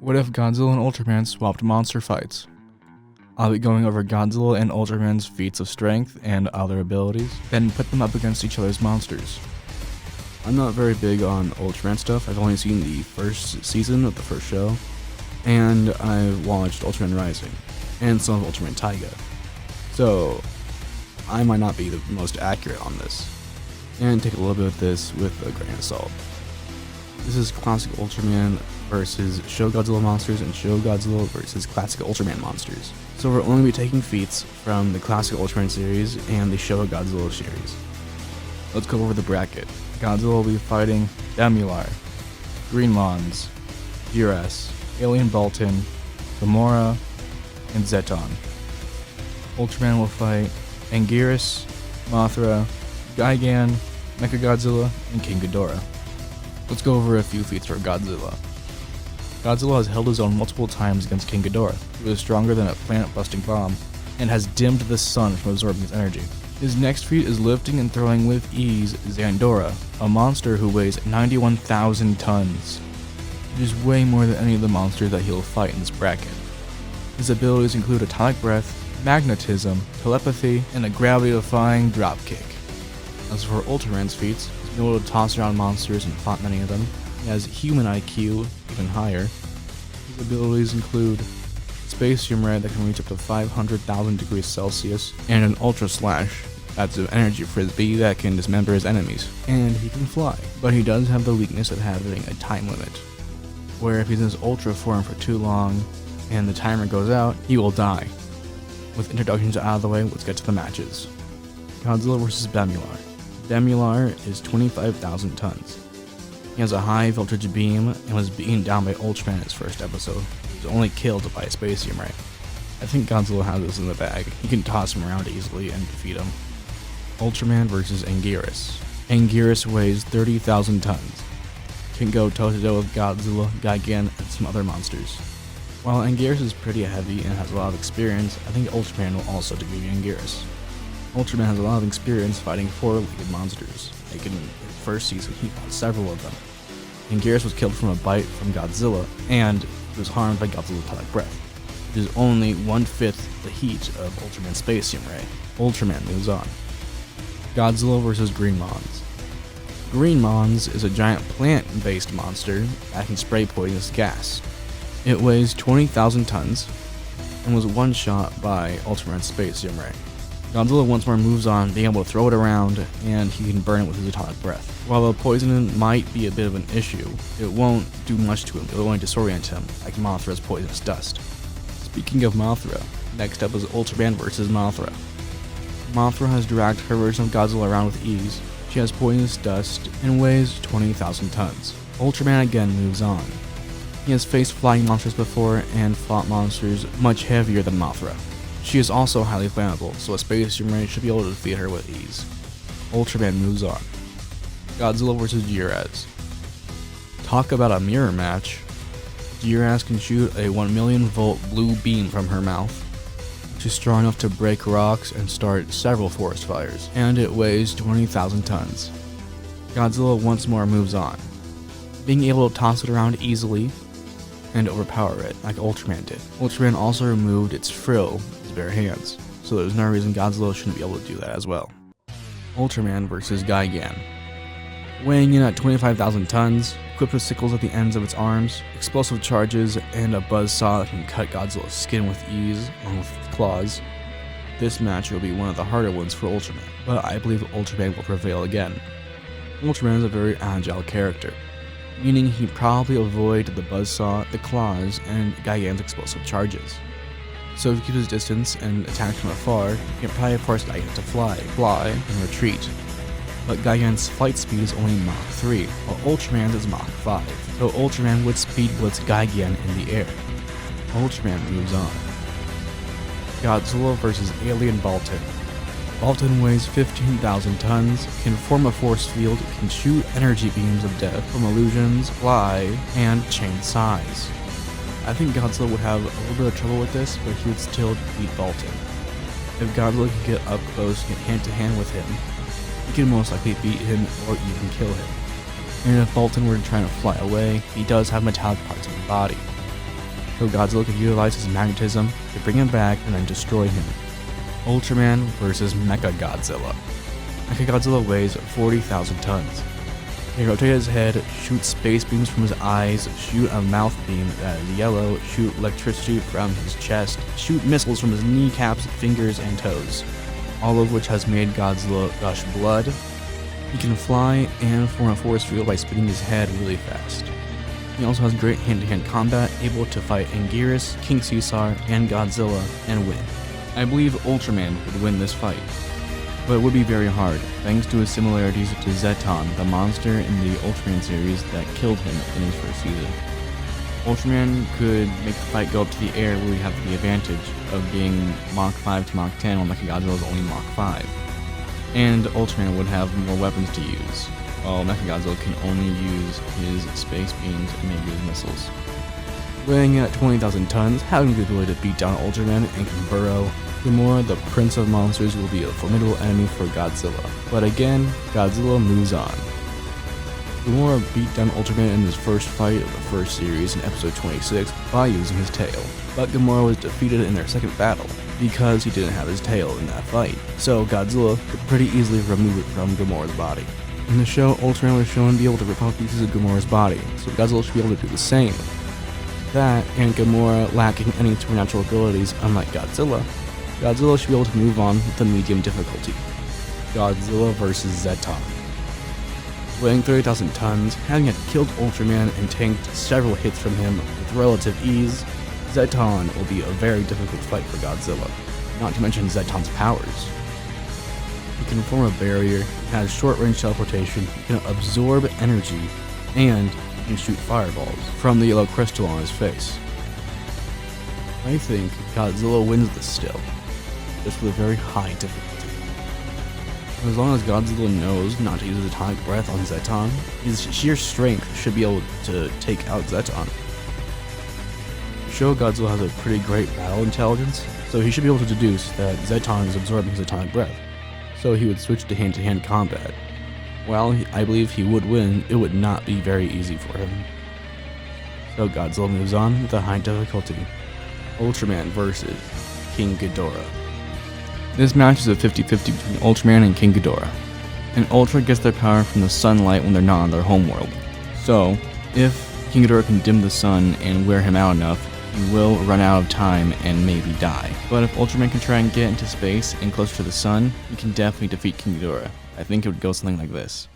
What if Godzilla and Ultraman swapped monster fights? I'll be going over Godzilla and Ultraman's feats of strength and other abilities, then put them up against each other's monsters. I'm not very big on Ultraman stuff. I've only seen the first season of the first show, and I've watched Ultraman Rising, and some of Ultraman Taiga. So, I might not be the most accurate on this, and take a little bit of this with a grain of salt. This is classic Ultraman versus Show Godzilla monsters and Show Godzilla versus classic Ultraman monsters. So we're only be taking feats from the classic Ultraman series and the Showa Godzilla series. Let's go over the bracket. Godzilla will be fighting Demular, Green Mons, Duras, Alien Bolton, Gamora, and Zeton. Ultraman will fight Anguirus, Mothra, Gigan, Mechagodzilla, and King Ghidorah. Let's go over a few feats for Godzilla. Godzilla has held his own multiple times against King Ghidorah, who is stronger than a planet-busting bomb, and has dimmed the sun from absorbing his energy. His next feat is lifting and throwing with ease Xandora, a monster who weighs 91,000 tons. It is way more than any of the monsters that he'll fight in this bracket. His abilities include Atomic Breath, Magnetism, Telepathy, and a gravity-defying dropkick. As for Ultraman's feats, he's been able to toss around monsters and fought many of them. He has human IQ, even higher. His abilities include Spacium Ray that can reach up to 500,000 degrees Celsius, and an Ultra Slash, that's an energy frisbee that can dismember his enemies. And he can fly, but he does have the weakness of having a time limit, where if he's in his Ultra form for too long and the timer goes out, he will die. With introductions out of the way, let's get to the matches. Godzilla vs. Demular. Demular is 25,000 tons. He has a high voltage beam and was beaten down by Ultraman in his first episode. He was only killed by a Spacium Ray. I think Godzilla has this in the bag. He can toss him around easily and defeat him. Ultraman vs. Anguirus. Anguirus weighs 30,000 tons. Can go toe-to-toe with Godzilla, Gigan, and some other monsters. While Anguirus is pretty heavy and has a lot of experience, I think Ultraman will also defeat Anguirus. Ultraman has a lot of experience fighting four-legged monsters. Like in the first season, he fought several of them. Anguirus was killed from a bite from Godzilla, and he was harmed by Godzilla's Atomic Breath. It is only 1/5 the heat of Ultraman's Spacium Ray. Ultraman moves on. Godzilla vs. Green Mons. Green Mons is a giant plant-based monster that can spray poisonous gas. It weighs 20,000 tons, and was one-shot by Ultraman's Spacium Ray. Godzilla once more moves on, being able to throw it around, and he can burn it with his Atomic Breath. While the poison might be a bit of an issue, it won't do much to him, it will only disorient him, like Mothra's poisonous dust. Speaking of Mothra, next up is Ultraman vs. Mothra. Mothra has dragged her version of Godzilla around with ease. She has poisonous dust, and weighs 20,000 tons. Ultraman again moves on. He has faced flying monsters before, and fought monsters much heavier than Mothra. She is also highly flammable, so a Spacium Ray should be able to defeat her with ease. Ultraman moves on. Godzilla vs. Duras. Talk about a mirror match. Duras can shoot a 1,000,000 volt blue beam from her mouth, which is strong enough to break rocks and start several forest fires, and it weighs 20,000 tons. Godzilla once more moves on, being able to toss it around easily and overpower it, like Ultraman did. Ultraman also removed its frill with his bare hands, so there's no reason Godzilla shouldn't be able to do that as well. Ultraman vs. Gigan. Weighing in at 25,000 tons, equipped with sickles at the ends of its arms, explosive charges, and a buzzsaw that can cut Godzilla's skin with ease, along with its claws, this match will be one of the harder ones for Ultraman, but I believe Ultraman will prevail again. Ultraman is a very agile character, meaning he'd probably avoid the buzzsaw, the claws, and Gigan's explosive charges. So if he keeps his distance and attacks from afar, he can probably force Gigan to fly, and retreat. But Gigan's flight speed is only Mach 3, while Ultraman's is Mach 5, so Ultraman would speed blitz Gigan in the air. Ultraman moves on. Godzilla vs. Alien Bolton. Bolton weighs 15,000 tons, can form a force field, can shoot energy beams of death from illusions, fly, and change size. I think Godzilla would have a little bit of trouble with this, but he would still beat Bolton. If Godzilla can get up close and get hand-to-hand with him, he can most likely beat him or even kill him. And if Bolton were trying to fly away, he does have metallic parts of the body. so Godzilla could utilize his magnetism to bring him back and then destroy him. Ultraman vs. Mechagodzilla. Mechagodzilla weighs 40,000 tons. He rotates his head, shoots space beams from his eyes, shoot a mouth beam that is yellow, shoot electricity from his chest, shoot missiles from his kneecaps, fingers, and toes, all of which has made Godzilla gush blood. He can fly and form a force field by spinning his head really fast. He also has great hand-to-hand combat, able to fight Anguirus, King Caesar, and Godzilla, and win. I believe Ultraman would win this fight, but it would be very hard, thanks to his similarities to Zeton, the monster in the Ultraman series that killed him in his first season. Ultraman could make the fight go up to the air where we have the advantage of being Mach 5 to Mach 10 while Mechagodzilla is only Mach 5. And Ultraman would have more weapons to use, while Mechagodzilla can only use his space beams and maybe his missiles. Weighing at 20,000 tons, having the ability to beat down Ultraman and can burrow, Gamora, the Prince of Monsters, will be a formidable enemy for Godzilla. But again, Godzilla moves on. Gamora beat down Ultraman in his first fight of the first series in episode 26 by using his tail. But Gamora was defeated in their second battle because he didn't have his tail in that fight. So Godzilla could pretty easily remove it from Gamora's body. In the show, Ultraman was shown to be able to rip off pieces of Gamora's body, so Godzilla should be able to do the same. That, and Gamora lacking any supernatural abilities unlike Godzilla, Godzilla should be able to move on with a medium difficulty. Godzilla vs. Zeton. Weighing 30,000 tons, having had killed Ultraman and tanked several hits from him with relative ease, Zeton will be a very difficult fight for Godzilla, not to mention Zeton's powers. He can form a barrier, he has short-range teleportation, he can absorb energy, and he can shoot fireballs from the yellow crystal on his face. I think Godzilla wins this still, just with a very high difficulty. As long as Godzilla knows not to use his atomic breath on Zeton, his sheer strength should be able to take out Zeton. The show Godzilla has a pretty great battle intelligence, so he should be able to deduce that Zeton is absorbing his atomic breath, so he would switch to hand-to-hand combat. While I believe he would win, it would not be very easy for him. So Godzilla moves on with a high difficulty. Ultraman vs. King Ghidorah. This match is a 50-50 between Ultraman and King Ghidorah. And Ultra gets their power from the sunlight when they're not on their homeworld. So, if King Ghidorah can dim the sun and wear him out enough, he will run out of time and maybe die. But if Ultraman can try and get into space and closer to the sun, he can definitely defeat King Ghidorah. I think it would go something like this.